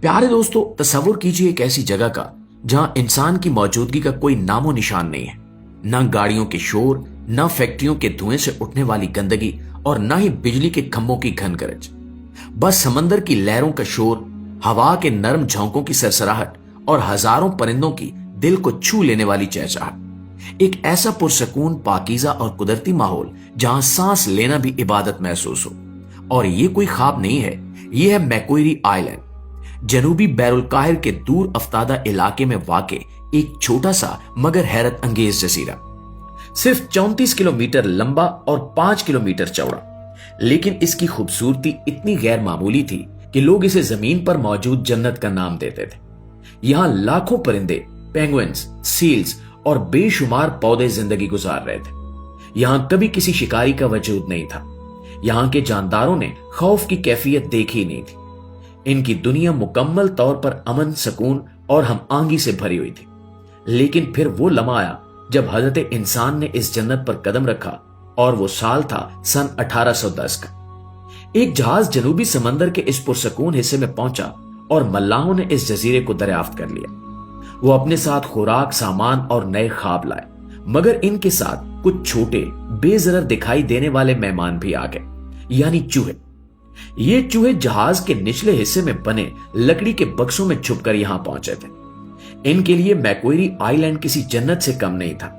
प्यारे दोस्तों, तसव्वुर कीजिए एक ऐसी जगह का जहां इंसान की मौजूदगी का कोई नामो निशान नहीं है। न गाड़ियों के शोर, न फैक्ट्रियों के धुएं से उठने वाली गंदगी और न ही बिजली के खंभों की घन गरज। बस समंदर की लहरों का शोर, हवा के नरम झोंकों की सरसराहट और हजारों परिंदों की दिल को छू लेने वाली चहचहाट। एक ऐसा पुरसकून, पाकीज़ा और कुदरती माहौल जहां सांस लेना भी इबादत महसूस हो। और ये कोई ख्वाब नहीं है, ये है मैक्वेरी आइलैंड, जनूबी बैरुल काहिर के दूर अफ्तादा इलाके में वाक़े एक छोटा सा मगर हैरत अंगेज जजीरा। सिर्फ 34 किलोमीटर लंबा और 5 किलोमीटर चौड़ा, लेकिन इसकी खूबसूरती इतनी गैर मामूली थी कि लोग इसे जमीन पर मौजूद जन्नत का नाम देते थे। यहां लाखों परिंदे, पेंगुइन्स, सील्स और बेशुमार पौधे जिंदगी गुजार रहे थे। यहां कभी किसी शिकारी का वजूद नहीं था। यहां के जानदारों ने खौफ की कैफियत देखी ही नहीं थी। इनकी दुनिया मुकम्मल तौर पर अमन, सुकून और हम आंगी से भरी हुई थी। लेकिन फिर वो लम्हा आया जब हजरत इंसान ने इस जन्नत पर कदम रखा, और वो साल था सन 1810 का। एक जहाज जनूबी समंदर के इस पुरसकून हिस्से में पहुंचा और मल्लाहों ने इस जजीरे को दरियाफ्त कर लिया। वो अपने साथ खुराक, सामान और नए ख्वाब लाए, मगर इनके साथ कुछ छोटे, बेजरर दिखाई देने वाले मेहमान भी आ गए, यानी चूहे। ये चूहे जहाज के निचले हिस्से में बने लकड़ी के बक्सों में छुपकर यहां पहुंचे थे। इनके लिए मैक्वेरी आइलैंड किसी जन्नत से कम नहीं था।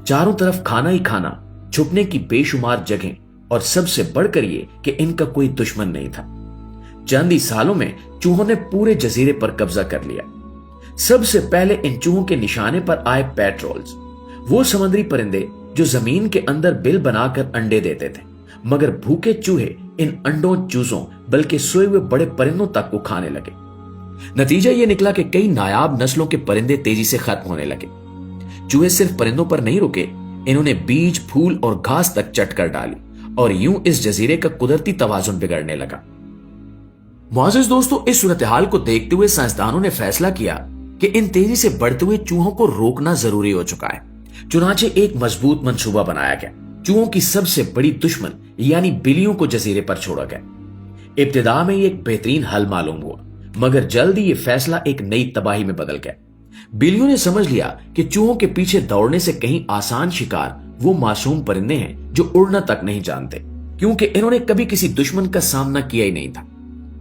चारों तरफ खाना ही खाना, छुपने की बेशुमार जगह, और सबसे बढ़कर ये कि इनका कोई दुश्मन नहीं था। चंद ही सालों में चूहों ने पूरे जजीरे पर कब्जा कर लिया। सबसे पहले इन चूहों के निशाने पर आए पेट्रोल्स, वो समुद्री परिंदे जो जमीन के अंदर बिल बनाकर अंडे देते थे, मगर भूखे चूहे इन अंडों, चूजों बल्कि सोए हुए बड़े परिंदों तक को खाने लगे। नतीजा यह निकला कि कई नायाब नस्लों के परिंदे तेजी से खत्म होने लगे। चूहे सिर्फ परिंदों पर नहीं रुके, इन्होंने बीज, फूल और घास तक चट कर डाली, और यूं इस जजीरे का कुदरती तवाजुन बिगड़ने लगा। मुआज़िज़ दोस्तों, इस सूरत हाल को देखते हुए साइंसदानों ने फैसला किया कि इन तेजी से बढ़ते हुए चूहों को रोकना जरूरी हो चुका है। चुनाचे एक मजबूत मंसूबा बनाया गया। चूहों की सबसे बड़ी दुश्मन यानी बिल्लियों को जजीरे पर छोड़ा गया। इब्तिदा में ये एक बेहतरीन हल मालूम हुआ, मगर जल्द ही ये फैसला एक नई तबाही में बदल गया। बिल्लियों ने समझ लिया कि चूहों के पीछे दौड़ने से कहीं आसान शिकार वो मासूम परिंदे हैं जो उड़ना तक नहीं जानते, क्योंकि इन्होंने कभी किसी दुश्मन का सामना किया ही नहीं था।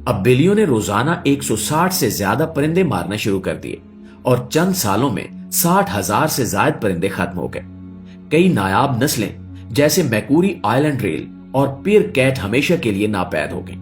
अब बिल्लियों ने रोजाना 160 से ज्यादा परिंदे मारना शुरू कर दिए, और चंद सालों में 60,000 से ज्यादा परिंदे खत्म हो गए। कई नायाब नस्लें जैसे मैक्वेरी आइलैंड रेल और पियर कैट हमेशा के लिए नापैद हो गई।